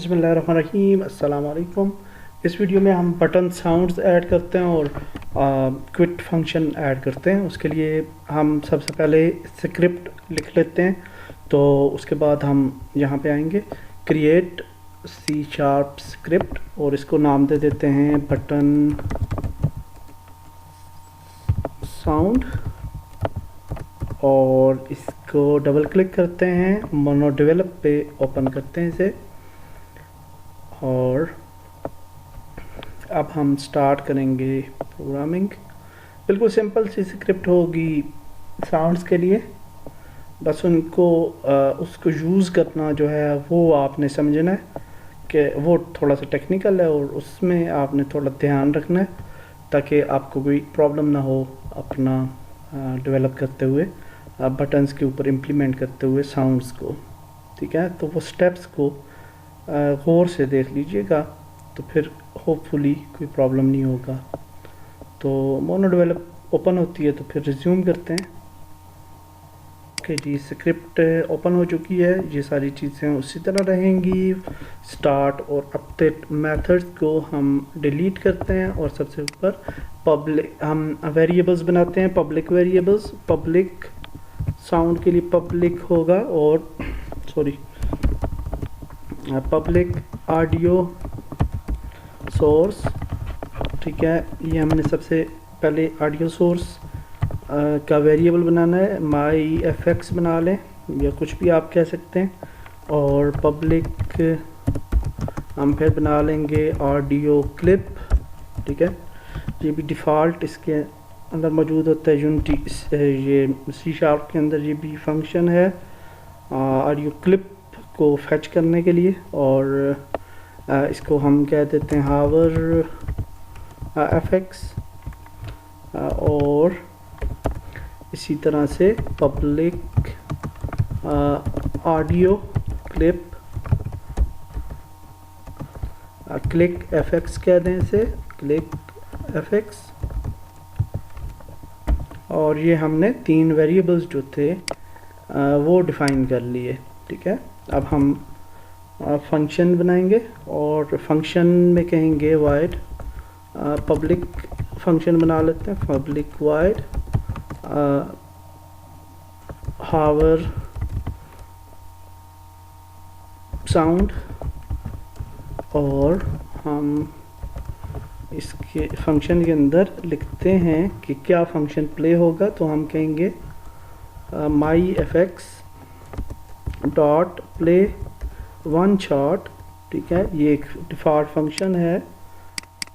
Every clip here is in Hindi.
बिस्मिल्लाहिर्रहमानिर्रहीम अस्सलाम वालेकुम। इस वीडियो में हम बटन साउंड्स ऐड करते हैं और क्विट फंक्शन ऐड करते हैं। उसके लिए हम सबसे पहले स्क्रिप्ट लिख लेते हैं। तो उसके बाद हम यहाँ पे आएंगे क्रिएट सी शार्प स्क्रिप्ट और इसको नाम दे देते हैं बटन साउंड और इसको डबल क्लिक करते हैं, मोनो डेवलप पे ओपन करते हैं इसे और अब हम स्टार्ट करेंगे प्रोग्रामिंग। बिल्कुल सिंपल सी स्क्रिप्ट होगी साउंड्स के लिए, बस उसको यूज़ करना जो है वो आपने समझना है कि वो थोड़ा सा टेक्निकल है और उसमें आपने थोड़ा ध्यान रखना है ताकि आपको कोई प्रॉब्लम ना हो अपना डेवलप करते हुए, बटन्स के ऊपर इम्प्लीमेंट करते हुए साउंड्स को। ठीक है, तो वो स्टेप्स को गौर से देख लीजिएगा तो फिर होपफुली कोई प्रॉब्लम नहीं होगा। तो मोनो डेवलप ओपन होती है तो फिर रिज्यूम करते हैं। ओके जी, स्क्रिप्ट ओपन हो चुकी है। ये सारी चीज़ें उसी तरह रहेंगी। स्टार्ट और अपडेट मेथड्स को हम डिलीट करते हैं और सबसे ऊपर पब्लिक हम वेरिएबल्स बनाते हैं, पब्लिक वेरिएबल्स। पब्लिक साउंड के लिए पब्लिक होगा और पब्लिक ऑडियो सोर्स। ठीक है, ये हमने सबसे पहले ऑडियो सोर्स का वेरिएबल बनाना है। माई एफएक्स बना लें या कुछ भी आप कह सकते हैं और पब्लिक हम फिर बना लेंगे ऑडियो क्लिप। ठीक है, ये भी डिफ़ॉल्ट इसके अंदर मौजूद होता है यूनिटी, ये सी शार्प के अंदर ये भी फंक्शन है ऑडियो क्लिप को फैच करने के लिए। और इसको हम कह देते हैं हावर एफएक्स और इसी तरह से public audio clip click FX कह दें इसे, क्लिक एफएक्स। और ये हमने 3 वेरिएबल्स जो थे वो डिफ़ाइन कर लिए। ठीक है, अब हम फंक्शन बनाएंगे और फंक्शन में कहेंगे वाइड पब्लिक फंक्शन बना लेते हैं, पब्लिक वाइड हावर साउंड। और हम इसके फंक्शन के अंदर लिखते हैं कि क्या फंक्शन प्ले होगा। तो हम कहेंगे my FX dot play one shot. ठीक है, ये एक डिफ़ॉल्ट फंक्शन है,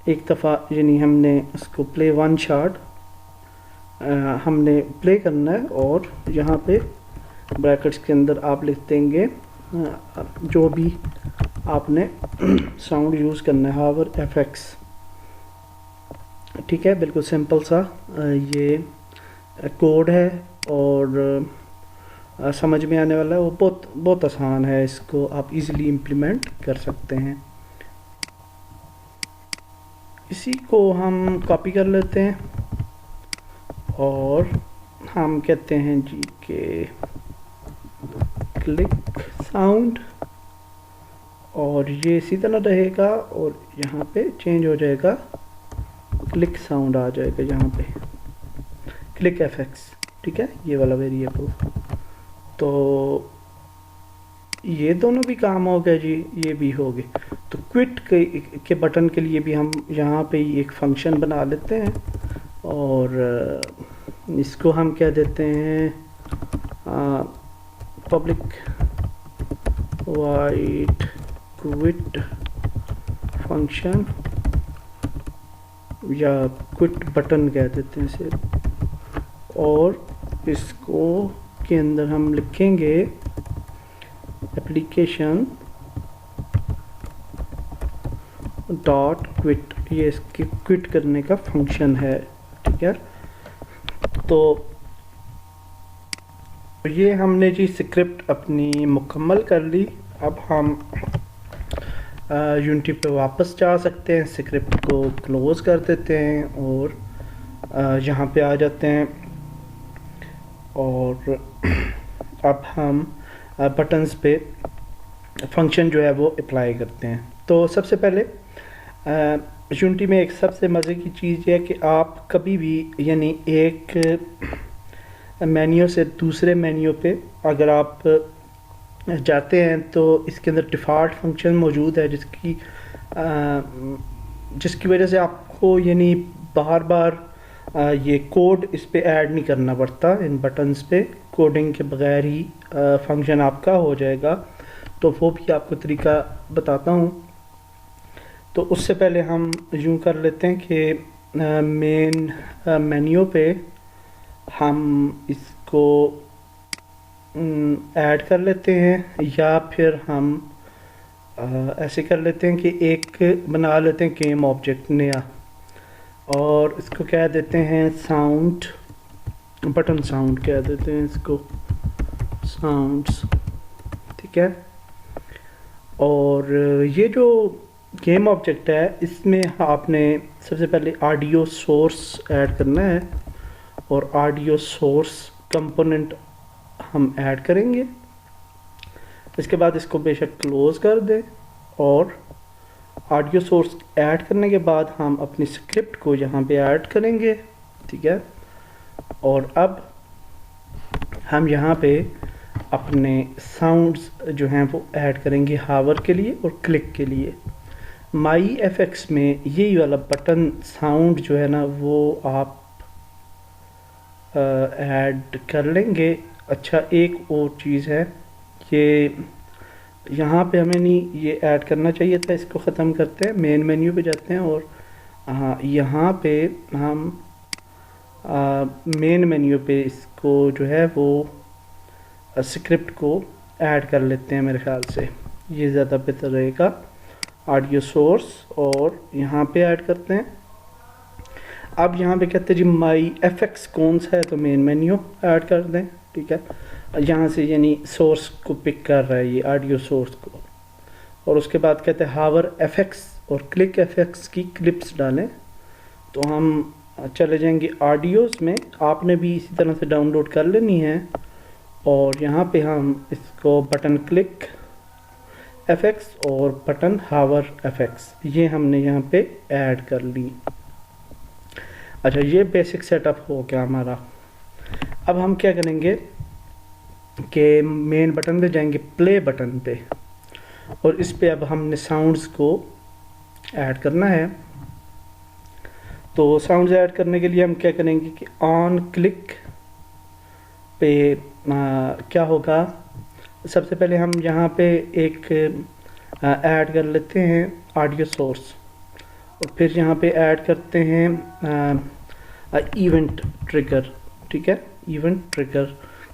एक दफ़ा यानी हमने उसको प्ले वन शॉट हमने प्ले करना है और यहाँ पे ब्रैकेट्स के अंदर आप लिख देंगे जो भी आपने साउंड यूज़ करना है, हावर एफएक्स। ठीक है, बिल्कुल सिंपल सा ये कोड है और समझ में आने वाला है। वो बहुत आसान है, इसको आप इजीली इम्प्लीमेंट कर सकते हैं। इसी को हम कॉपी कर लेते हैं और हम कहते हैं जी के क्लिक साउंड और ये इसी तरह रहेगा और यहाँ पे चेंज हो जाएगा, क्लिक साउंड आ जाएगा यहाँ पे, क्लिक एफएक्स। ठीक है, ये वाला वेरिएबल। तो ये दोनों भी काम हो गए जी, ये भी हो गए। तो क्विट के बटन के लिए भी हम यहाँ पे एक फंक्शन बना लेते हैं और इसको हम क्या देते हैं पब्लिक वाइड क्विट फंक्शन या क्विट बटन कह देते हैं इसे। और इसको के अंदर हम लिखेंगे एप्लीकेशन डॉट क्विट, ये इसके क्विट करने का फंक्शन है। ठीक है, तो ये हमने जी स्क्रिप्ट अपनी मुकम्मल कर ली। अब हम यूनिटी पे वापस जा सकते हैं, स्क्रिप्ट को क्लोज कर देते हैं और यहाँ पे आ जाते हैं और अब हम बटन्स पे फंक्शन जो है वो अप्लाई करते हैं। तो सबसे पहले यूनिटी में एक सबसे मज़े की चीज़ है कि आप कभी भी यानी एक मेन्यू से दूसरे मेन्यू पे अगर आप जाते हैं तो इसके अंदर डिफ़ॉल्ट फंक्शन मौजूद है जिसकी वजह से आपको यानी बार बार ये कोड इस पे ऐड नहीं करना पड़ता। इन बटन्स पे कोडिंग के बगैर ही फंक्शन आपका हो जाएगा। तो वो भी आपको तरीका बताता हूँ। तो उससे पहले हम यूँ कर लेते हैं कि मेन मेन्यू पे हम इसको ऐड कर लेते हैं, या फिर हम ऐसे कर लेते हैं कि एक बना लेते हैं गेम ऑब्जेक्ट नया, और इसको कह देते हैं साउंड, बटन साउंड कह देते हैं इसको, साउंड्स, ठीक है। और ये जो गेम ऑब्जेक्ट है इसमें आपने सबसे पहले ऑडियो सोर्स ऐड करना है, और ऑडियो सोर्स कंपोनेंट हम ऐड करेंगे। इसके बाद इसको बेशक क्लोज कर दें, और ऑडियो सोर्स ऐड करने के बाद हम अपनी स्क्रिप्ट को यहाँ पे ऐड करेंगे, ठीक है। और अब हम यहाँ पे अपने साउंड्स जो हैं वो ऐड करेंगे हावर के लिए और क्लिक के लिए। माई एफएक्स में यही वाला बटन साउंड जो है ना वो आप ऐड कर लेंगे। अच्छा, एक और चीज़ है कि यहाँ पे हमें नहीं ये ऐड करना चाहिए था, इसको ख़त्म करते हैं, मेन मेन्यू पे जाते हैं, और यहाँ पे हम मेन मेन्यू पे इसको जो है वो स्क्रिप्ट को ऐड कर लेते हैं। मेरे ख्याल से ये ज़्यादा बेहतर रहेगा। ऑडियो सोर्स और यहाँ पे ऐड करते हैं। अब यहाँ पे कहते हैं जी माई एफएक्स कौन सा है, तो मेन मेन्यू ऐड कर दें, ठीक है। यहाँ से यानी सोर्स को पिक कर रहा है ये ऑडियो सोर्स को। और उसके बाद कहते हैं हावर एफएक्स और क्लिक एफएक्स की क्लिप्स डालें। तो हम चले जाएंगे ऑडियोज़ में, आपने भी इसी तरह से डाउनलोड कर लेनी है। और यहाँ पे हम इसको बटन क्लिक एफएक्स और बटन हावर एफएक्स ये हमने यहाँ पे ऐड कर ली। अच्छा, ये बेसिक सेटअप हो गया हमारा। अब हम क्या करेंगे कि मेन बटन पे जाएंगे, प्ले बटन पे, और इस पे अब हमने साउंड्स को ऐड करना है। तो साउंड्स ऐड करने के लिए हम क्या करेंगे कि ऑन क्लिक पे क्या होगा, सबसे पहले हम यहाँ पे एक ऐड कर लेते हैं ऑडियो सोर्स, और फिर यहाँ पे ऐड करते हैं इवेंट ट्रिगर, ठीक है। इवेंट ट्रिगर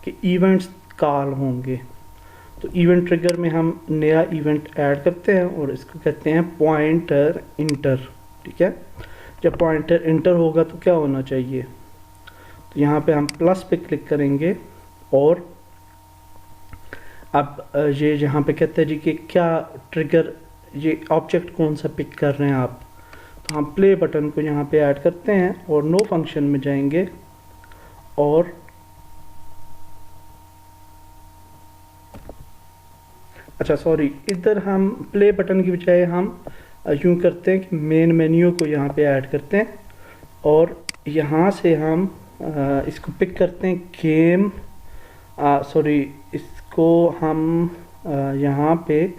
के इवेंट्स कॉल होंगे, तो इवेंट ट्रिगर में हम नया इवेंट ऐड करते हैं और इसको कहते हैं पॉइंटर इंटर, ठीक है। जब पॉइंटर इंटर होगा तो क्या होना चाहिए, तो यहाँ पे हम प्लस पे क्लिक करेंगे, और अब ये यहाँ पे कहते हैं जी कि क्या ट्रिगर, ये ऑब्जेक्ट कौन सा पिक कर रहे हैं आप, तो हम प्ले बटन को यहाँ पे ऐड करते हैं और नो फंक्शन में जाएंगे, और अच्छा सॉरी, इधर हम प्ले बटन की बजाय हम यूँ करते हैं कि मेन मेन्यू को यहाँ पे ऐड करते हैं, और यहाँ से हम इसको पिक करते हैं गेम, सॉरी इसको हम यहाँ पे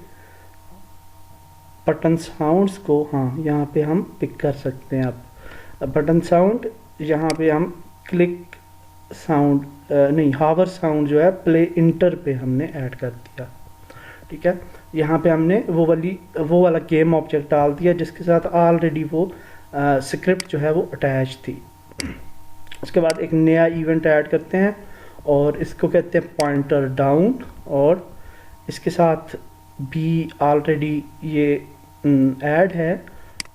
बटन साउंड्स को, हाँ यहाँ पे हम पिक कर सकते हैं। अब बटन साउंड यहाँ पे हम क्लिक साउंड नहीं, हावर साउंड जो है प्ले इंटर पे हमने ऐड कर दिया, ठीक है। यहाँ पे हमने वो वाला गेम ऑब्जेक्ट डाल दिया जिसके साथ ऑलरेडी वो स्क्रिप्ट जो है वो अटैच थी। उसके बाद एक नया इवेंट ऐड करते हैं और इसको कहते हैं पॉइंटर डाउन, और इसके साथ भी ऑलरेडी ये ऐड है,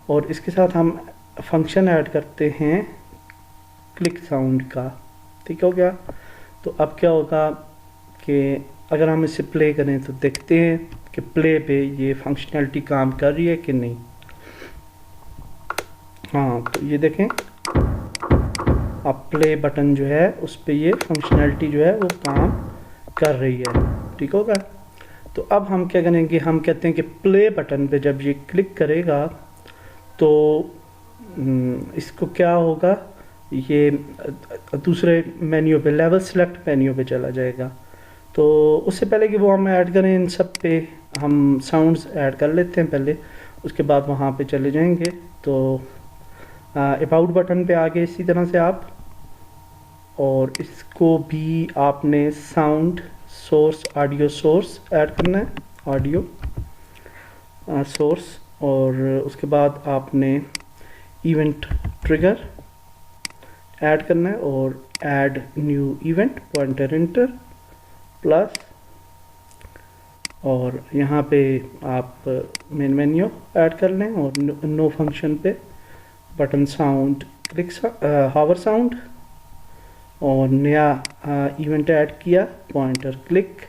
और इसके साथ हम फंक्शन ऐड करते हैं क्लिक साउंड का, ठीक हो गया। तो अब क्या होगा कि अगर हम इसे प्ले करें तो देखते हैं कि प्ले पे ये फंक्शनैलिटी काम कर रही है कि नहीं। हाँ, तो ये देखें, अब प्ले बटन जो है उस पे ये फंक्शनैलिटी जो है वो काम कर रही है, ठीक होगा। तो अब हम क्या करेंगे, हम कहते हैं कि प्ले बटन पे जब ये क्लिक करेगा तो इसको क्या होगा, ये दूसरे मेन्यू पे, लेवल सेलेक्ट मेन्यू पे चला जाएगा। तो उससे पहले कि वो हम ऐड करें इन सब पे, हम साउंड्स ऐड कर लेते हैं पहले, उसके बाद वहाँ पे चले जाएंगे। तो अबाउट बटन पे आगे इसी तरह से आप, और इसको भी आपने sound source, audio source add करना है, ऑडियो सोर्स। और उसके बाद आपने इवेंट ट्रिगर ऐड करना है, और add new event pointer enter plus, और यहाँ पे आप मेन मेन्यू ऐड कर लें, और नो फंक्शन पे बटन साउंड क्लिक हावर साउंड, और नया इवेंट ऐड किया पॉइंटर क्लिक,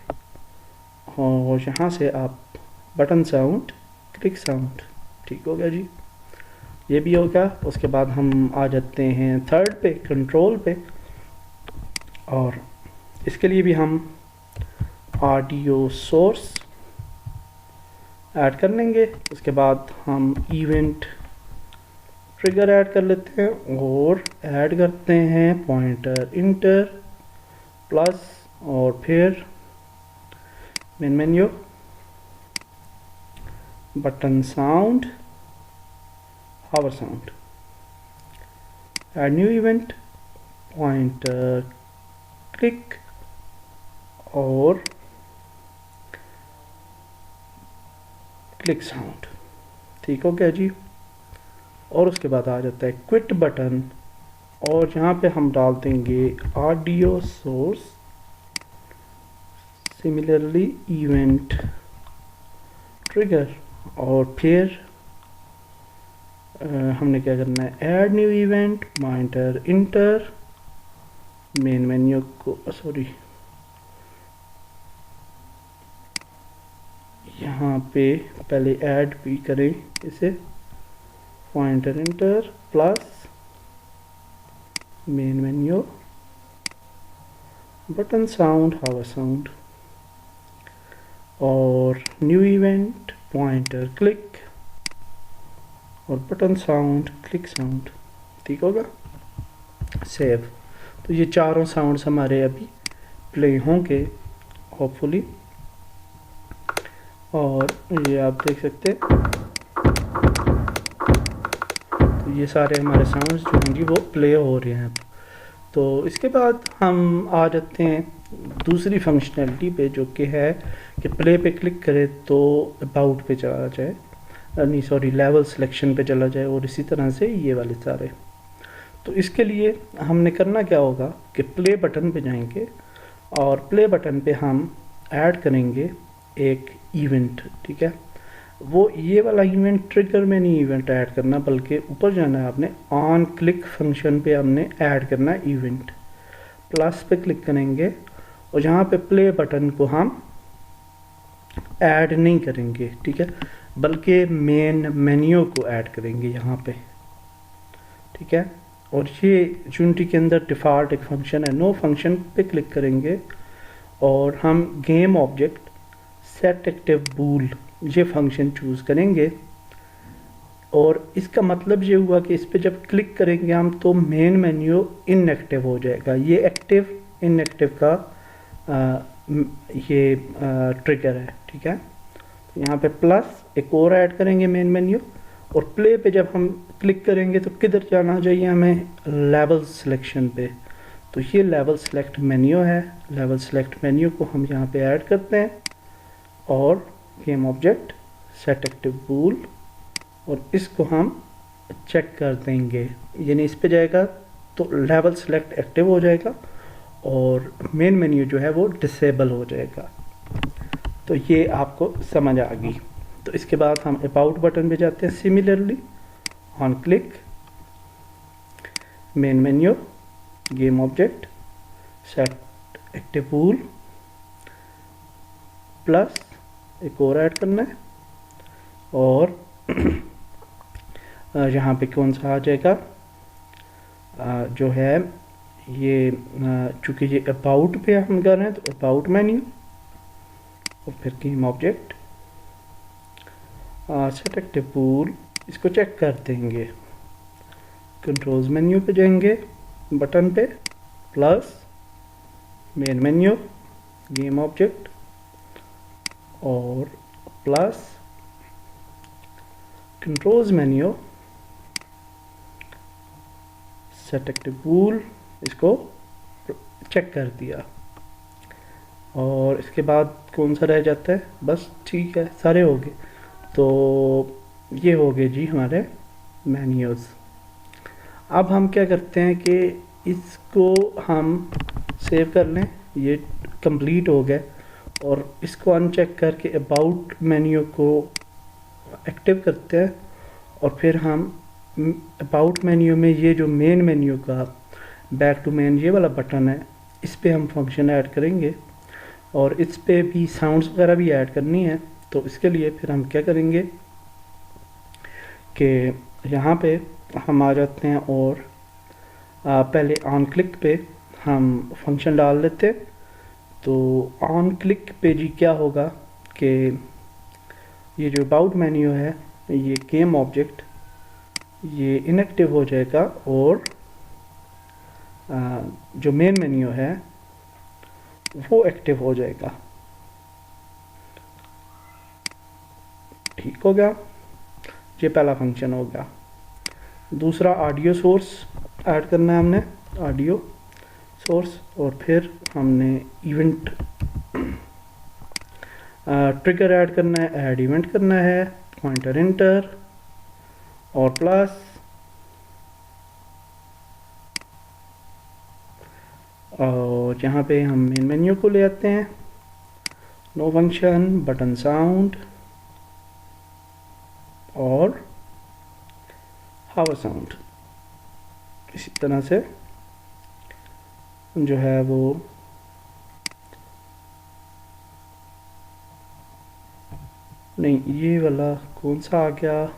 और यहाँ से आप बटन साउंड क्लिक साउंड। ठीक हो गया जी, ये भी हो गया। उसके बाद हम आ जाते हैं थर्ड पे, कंट्रोल पे, और इसके लिए भी हम ऑडियो सोर्स ऐड कर लेंगे। उसके बाद हम इवेंट ट्रिगर ऐड कर लेते हैं, और ऐड करते हैं पॉइंटर इंटर प्लस, और फिर main menu button sound hover sound, add new event pointer click, और क्लिक साउंड। ठीक हो गया जी। और उसके बाद आ जाता है क्विट बटन, और यहाँ पे हम डाल देंगे audio source, similarly event trigger, और फिर हमने क्या करना है, add new event pointer enter, main menu को सॉरी यहाँ पे पहले ऐड भी करें इसे, pointer enter plus main menu button sound hover sound, और न्यू इवेंट पॉइंटर क्लिक, और बटन साउंड क्लिक साउंड। ठीक होगा, सेव। तो ये चारों साउंड्स हमारे अभी प्ले होंगे होपफुली, और ये आप देख सकते हैं। तो ये सारे हमारे साउंड्स जो होंगी वो प्ले हो रहे हैं। तो इसके बाद हम आ जाते हैं दूसरी फंक्शनैलिटी पे, जो कि है कि प्ले पे क्लिक करें तो अबाउट पे चला जाए, नहीं सॉरी लेवल सिलेक्शन पे चला जाए, और इसी तरह से ये वाले सारे। तो इसके लिए हमने करना क्या होगा कि प्ले बटन पे जाएंगे, और प्ले बटन पे हम ऐड करेंगे एक इवेंट। ठीक है, वो ये वाला इवेंट ट्रिगर में नहीं इवेंट ऐड करना, बल्कि ऊपर जाना है आपने, ऑन क्लिक फंक्शन पे हमने ऐड करना है इवेंट, प्लस पे क्लिक करेंगे, और यहाँ पे प्ले बटन को हम ऐड नहीं करेंगे, ठीक है, बल्कि मेन मेन्यू को ऐड करेंगे यहाँ पे। ठीक है, और ये यूनिटी के अंदर डिफ़ॉल्ट एक फंक्शन है, नो फंक्शन पे क्लिक करेंगे, और हम गेम ऑब्जेक्ट सेट एक्टिव बूल ये फंक्शन चूज़ करेंगे। और इसका मतलब ये हुआ कि इस पर जब क्लिक करेंगे हम तो मेन मेन्यू इनएक्टिव हो जाएगा। ये एक्टिव इनएक्टिव का ये ट्रिगर है। ठीक है, तो यहाँ पे प्लस एक और ऐड करेंगे मेन मेन्यू, और प्ले पे जब हम क्लिक करेंगे तो किधर जाना चाहिए हमें, लेवल सिलेक्शन पे। तो ये लेवल सेलेक्ट मेन्यू है, लेवल सेलेक्ट मेन्यू को हम यहाँ पे ऐड करते हैं, और गेम ऑब्जेक्ट सेट एक्टिव बूल, और इसको हम चेक कर देंगे, यानी इस पे जाएगा तो लेवल सेलेक्ट एक्टिव हो जाएगा और मेन मेन्यू जो है वो डिसेबल हो जाएगा। तो ये आपको समझ आ गई। तो इसके बाद हम अबाउट बटन पे जाते हैं, similarly on click main menu game object set active bool plus एक और ऐड करना है, और यहाँ पे कौन सा आ जाएगा, जो है ये चूँकि ये अबाउट पे हम कर रहे हैं तो अबाउट मेन्यू और फिर game object, set active pool, इसको चेक कर देंगे। कंट्रोल्स मेन्यू पे जाएंगे, बटन पे, plus main menu, game object और plus controls menu, set active pool, इसको चेक कर दिया। और इसके बाद कौन सा रह जाता है? बस ठीक है, सारे हो गए। तो ये हो गए जी हमारे मेन्यूज़। अब हम क्या करते हैं कि इसको हम सेव कर लें, ये कंप्लीट हो गया। और इसको अनचेक करके अबाउट मेन्यू को एक्टिव करते हैं। और फिर हम अबाउट मेन्यू में ये जो मेन मेन्यू का बैक टू मेन ये वाला बटन है, इस पे हम फंक्शन ऐड करेंगे। और इस पे भी साउंड्स वगैरह भी ऐड करनी है। तो इसके लिए फिर हम क्या करेंगे कि यहाँ पे हम आ जाते हैं और पहले ऑन क्लिक पे हम फंक्शन डाल लेते। तो ऑन क्लिक पे जी क्या होगा कि ये जो अबाउट मेन्यू है, ये गेम ऑब्जेक्ट, ये इनएक्टिव हो जाएगा। और जो मेन मेन्यू है वो एक्टिव हो जाएगा। ठीक हो गया, ये पहला फंक्शन हो गया। दूसरा ऑडियो सोर्स ऐड करना है हमने, ऑडियो सोर्स। और फिर हमने इवेंट ट्रिगर ऐड करना है, ऐड इवेंट करना है, पॉइंटर इंटर और प्लस और यहाँ पे हम मेन मेन्यू को ले आते हैं, नो फंक्शन, बटन साउंड और हावर साउंड। इसी तरह से जो है वो नहीं, ये वाला कौन सा आ गया,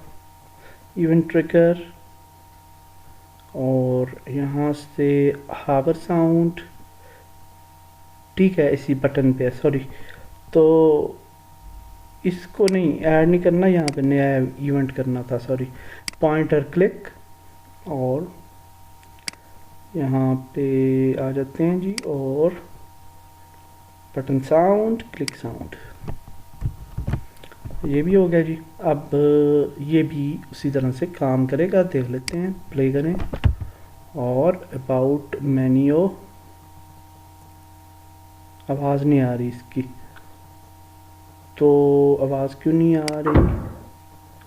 इवेंट ट्रिगर और यहाँ से हावर साउंड। ठीक है, इसी बटन पे, सॉरी। तो इसको नहीं ऐड नहीं करना, यहाँ पे नया इवेंट करना था, सॉरी। पॉइंटर क्लिक और यहाँ पे आ जाते हैं जी, और बटन साउंड, क्लिक साउंड, ये भी हो गया जी। अब ये भी उसी तरह से काम करेगा, देख लेते हैं, प्ले करें। और अबाउट मेन्यू, आवाज़ नहीं आ रही इसकी, तो आवाज़ क्यों नहीं आ रही?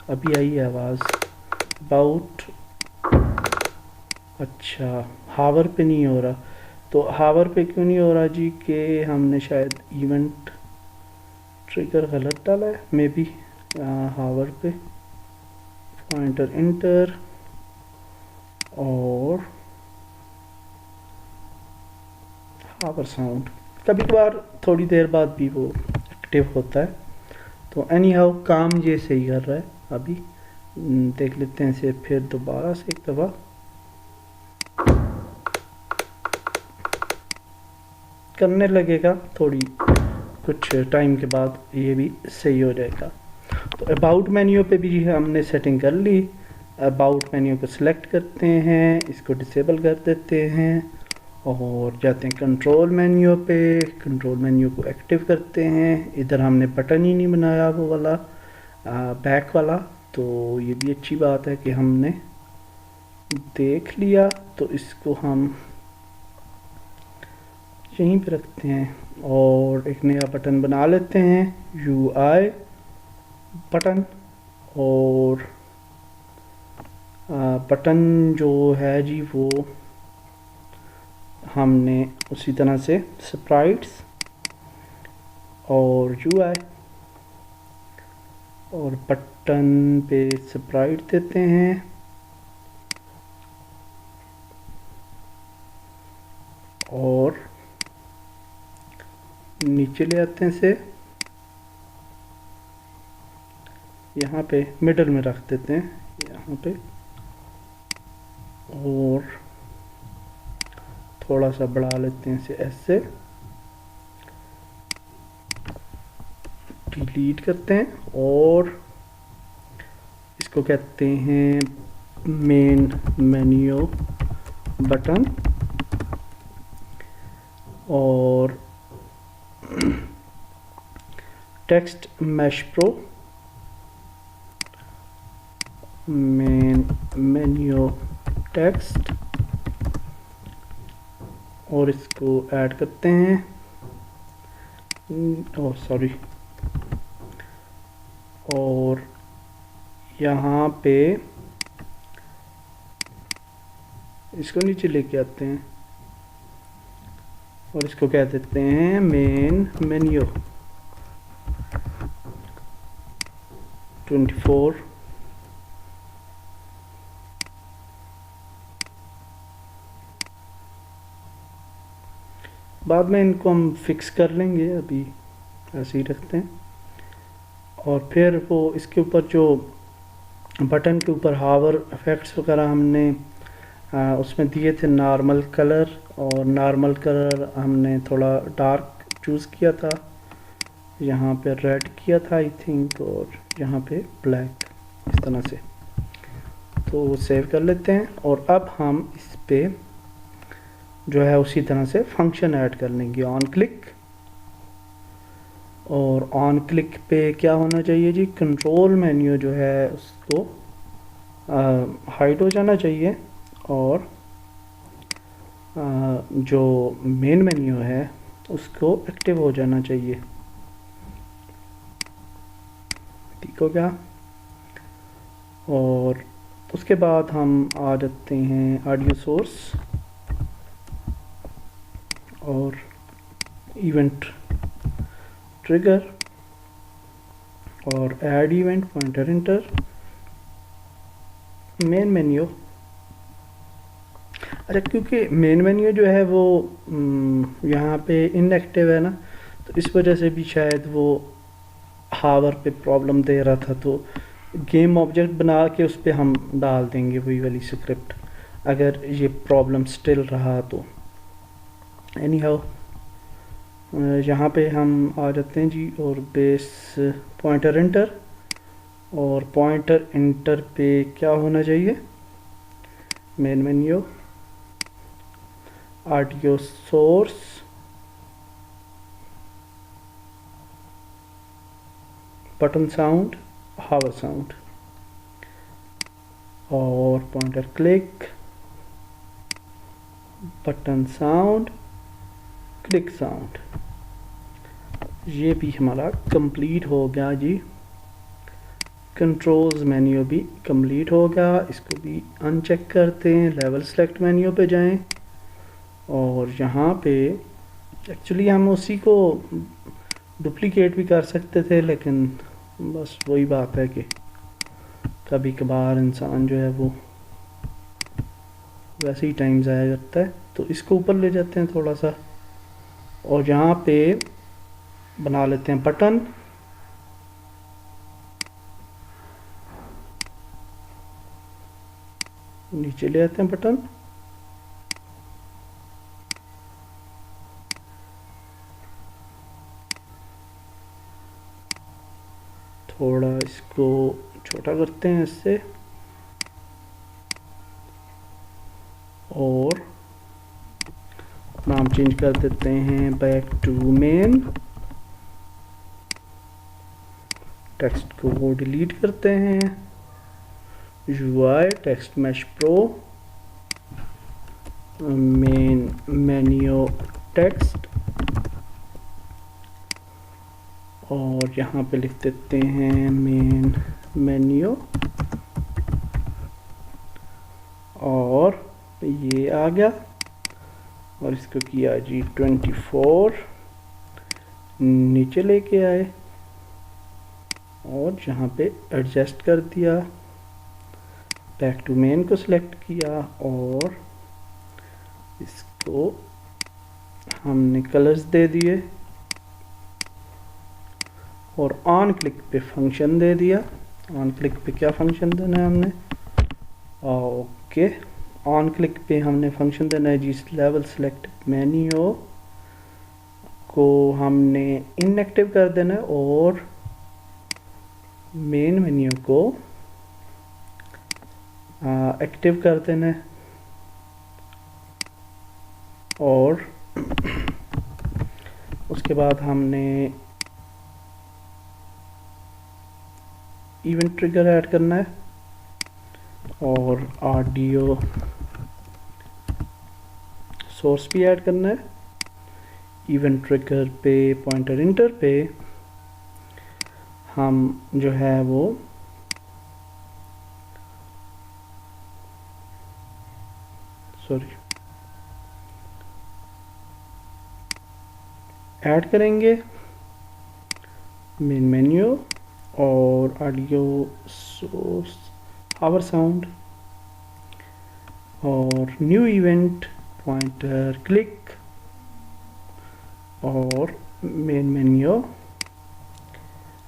अभी आई है आवाज़। अबाउट, अच्छा, हावर पे नहीं हो रहा। तो हावर पे क्यों नहीं हो रहा जी? कि हमने शायद इवेंट ट्रिगर गलत डाला है, मे बी। हावर पे पॉइंटर इंटर और हावर साउंड, कभी कभार थोड़ी देर बाद भी वो एक्टिव होता है। तो एनी हाउ काम ये सही कर रहा है। अभी देख लेते हैं इसे फिर दोबारा से एक दफ़ा। करने लगेगा, थोड़ी कुछ टाइम के बाद ये भी सही हो जाएगा। तो अबाउट मेन्यू पे भी हमने सेटिंग कर ली। अबाउट मेन्यू को सिलेक्ट करते हैं, इसको डिसेबल कर देते हैं और जाते हैं कंट्रोल मेन्यू पे, कंट्रोल मेन्यू को एक्टिव करते हैं। इधर हमने बटन ही नहीं बनाया वो वाला बैक वाला, तो ये भी अच्छी बात है कि हमने देख लिया। तो इसको हम यहीं पे रखते हैं और एक नया बटन बना लेते हैं, UI बटन। और बटन जो है जी वो हमने उसी तरह से स्प्राइट्स और UI और बटन पे स्प्राइट देते हैं और नीचे ले आते हैं, से यहाँ पे मिडल में रख देते हैं, यहाँ पे। और थोड़ा सा बढ़ा लेते हैं इसे ऐसे। डिलीट करते हैं और इसको कहते हैं मेन मेन्यू बटन और text mesh pro main menu text और इसको ऐड करते हैं सॉरी और यहाँ पे इसको नीचे लेके आते हैं और इसको कह देते हैं मेन मेन्यू 24 बाद में इनको हम फिक्स कर लेंगे, अभी ऐसे ही रखते हैं। और फिर वो इसके ऊपर जो बटन के ऊपर हावर इफेक्ट्स वगैरह हमने उसमें दिए थे नॉर्मल कलर, और नॉर्मल कलर हमने थोड़ा डार्क चूज़ किया था, यहाँ पे रेड किया था आई थिंक, और यहाँ पे ब्लैक, इस तरह से। तो वो सेव कर लेते हैं और अब हम इस पे जो है उसी तरह से फंक्शन ऐड कर लेंगे। ऑन क्लिक, और ऑन क्लिक पे क्या होना चाहिए जी, कंट्रोल मेन्यू जो है उसको हाइड हो जाना चाहिए और जो मेन मेन्यू है उसको एक्टिव हो जाना चाहिए। ठीक हो गया। और उसके बाद हम आ जाते हैं ऑडियो सोर्स और इवेंट ट्रिगर और add event pointer enter main menu. अच्छा, क्योंकि मेन मेन्यू जो है वो यहाँ पे इनएक्टिव है ना, तो इस वजह से भी शायद वो हावर पे प्रॉब्लम दे रहा था। तो गेम ऑब्जेक्ट बना के उस पर हम डाल देंगे वही वाली स्क्रिप्ट, अगर ये प्रॉब्लम स्टिल रहा तो। एनी हाउ यहाँ पे हम आ जाते हैं जी, और बेस पॉइंटर इंटर, और पॉइंटर इंटर पे क्या होना चाहिए, main menu audio source button sound hover sound, और pointer click button sound click sound. ये भी हमारा कंप्लीट हो गया जी। कंट्रोल्स मेन्यू भी कंप्लीट हो गया। इसको भी अनचेक करते हैं, लेवल सेलेक्ट मेन्यू पे जाएं और यहाँ पे एक्चुअली हम उसी को डुप्लीकेट भी कर सकते थे, लेकिन बस वही बात है कि कभी कभार इंसान जो है वो वैसे ही टाइम ज़ाया करता है। तो इसको ऊपर ले जाते हैं थोड़ा सा और यहाँ पे बना लेते हैं बटन, नीचे ले आते हैं बटन, थोड़ा इसको छोटा करते हैं इससे, और नाम चेंज कर देते हैं बैक टू मेन। टेक्स्ट को वो डिलीट करते हैं, UI text mesh pro main menu text, और यहाँ पे लिख देते हैं मेन मेन्यू, और ये आ गया। और इसको किया जी 24, नीचे लेके आए और यहाँ पे एडजस्ट कर दिया, बैक टू मेन को सिलेक्ट किया और इसको हमने कलर्स दे दिए और ऑन क्लिक पे फंक्शन दे दिया। ऑन क्लिक पे क्या फंक्शन देना है हमने, ओके, ऑन क्लिक पे हमने फंक्शन देना है जी लेवल सेलेक्ट मेन्यू को हमने इनएक्टिव कर देना है और मेन मेन्यू को एक्टिव कर देना है और उसके बाद हमने इवेंट ट्रिगर ऐड करना है और ऑडियो सोर्स भी ऐड करना है। इवेंट ट्रिगर पे पॉइंटर इंटर पे हम जो है वो ऐड करेंगे मेन मेन्यू और ऑडियो सोर्स आवर साउंड और न्यू इवेंट पॉइंटर क्लिक और main menu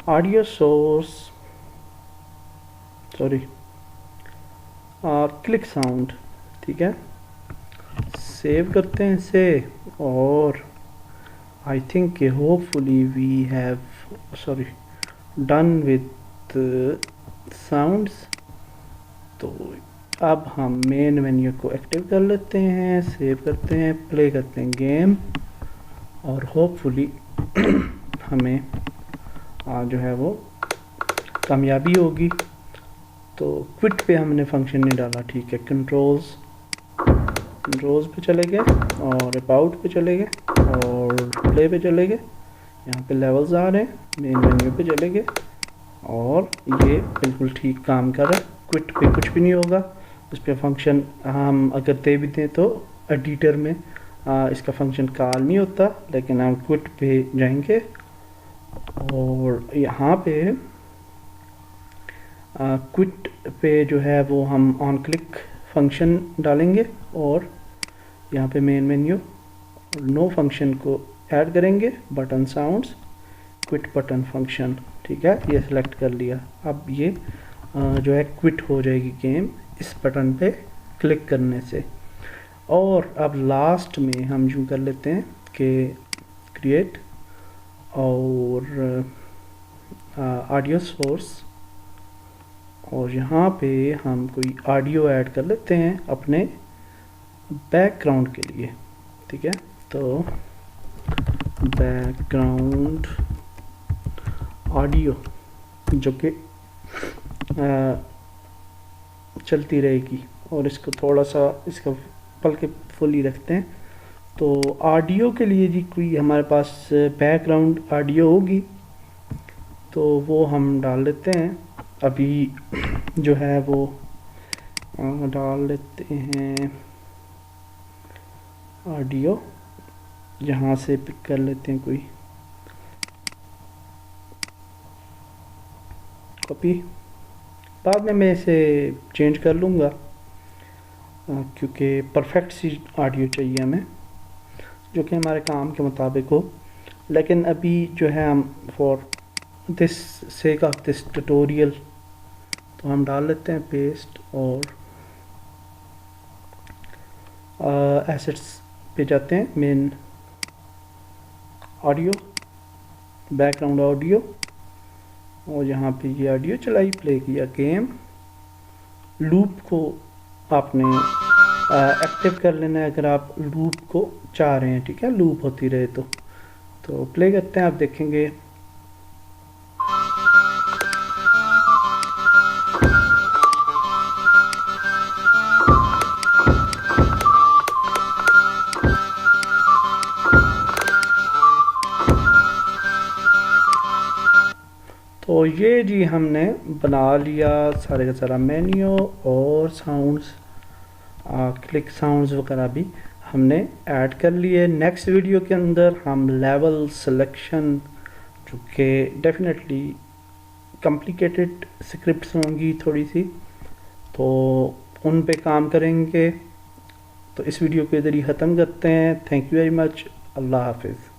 audio source click sound. ठीक है, सेव करते हैं इसे और I think hopefully we have done with sounds. तो अब हम मेन मेन्यू को एक्टिव कर लेते हैं, सेव करते हैं, प्ले करते हैं गेम और होपफुली हमें जो है वो कामयाबी होगी। तो क्विट पे हमने फंक्शन नहीं डाला, ठीक है। कंट्रोल्स पे चले गए और अबाउट पे चले गए और प्ले पे चले गए। यहाँ पे लेवल्स आ रहे हैं, मेन मेन्यू पे चले गए और ये बिल्कुल ठीक काम कर रहा है। क्विट पे कुछ भी नहीं होगा, इस पर फंक्शन हम अगर दे भी दें तो एडिटर में इसका फंक्शन कॉल नहीं होता, लेकिन हम क्विट पे जाएंगे और यहाँ पे क्विट पे जो है वो हम ऑन क्लिक फंक्शन डालेंगे और यहाँ पे मेन मेन्यू नो फंक्शन को ऐड करेंगे, button sounds quit button function. ठीक है, ये सिलेक्ट कर लिया। अब ये जो है क्विट हो जाएगी गेम इस बटन पे क्लिक करने से। और अब लास्ट में हम यूँ कर लेते हैं कि क्रिएट और ऑडियो सोर्स और यहाँ पे हम कोई ऑडियो ऐड कर लेते हैं अपने बैकग्राउंड के लिए। ठीक है, तो बैकग्राउंड ऑडियो जो कि चलती रहेगी और इसको थोड़ा सा इसका पल के फुल ही रखते हैं। तो ऑडियो के लिए जी कोई हमारे पास बैकग्राउंड ऑडियो होगी तो वो हम डाल लेते हैं। अभी जो है वो डाल लेते हैं ऑडियो, यहाँ से पिक कर लेते हैं कोई कॉपी। बाद में मैं इसे चेंज कर लूँगा क्योंकि परफेक्ट सी ऑडियो चाहिए हमें जो कि हमारे काम के मुताबिक हो। लेकिन अभी जो है हम for this sake of this tutorial तो हम डाल लेते हैं पेस्ट और एसेट्स पे जाते हैं, मेन ऑडियो बैकग्राउंड ऑडियो और यहाँ पे ये ऑडियो चलाई, प्ले किया गेम। लूप को आपने एक्टिव कर लेना है अगर आप लूप को चाह रहे हैं। ठीक है, लूप होती रहे तो प्ले करते हैं, आप देखेंगे तो ये जी हमने बना लिया सारे का सारा मेन्यू और साउंड्स क्लिक साउंड्स वगैरह भी हमने ऐड कर लिए। नेक्स्ट वीडियो के अंदर हम लेवल सिलेक्शन जो कि डेफिनेटली कॉम्प्लिकेटेड स्क्रिप्ट्स होंगी थोड़ी सी, तो उन पे काम करेंगे। तो इस वीडियो को इधर ही ख़त्म करते हैं। Thank you very much. अल्लाह हाफिज़।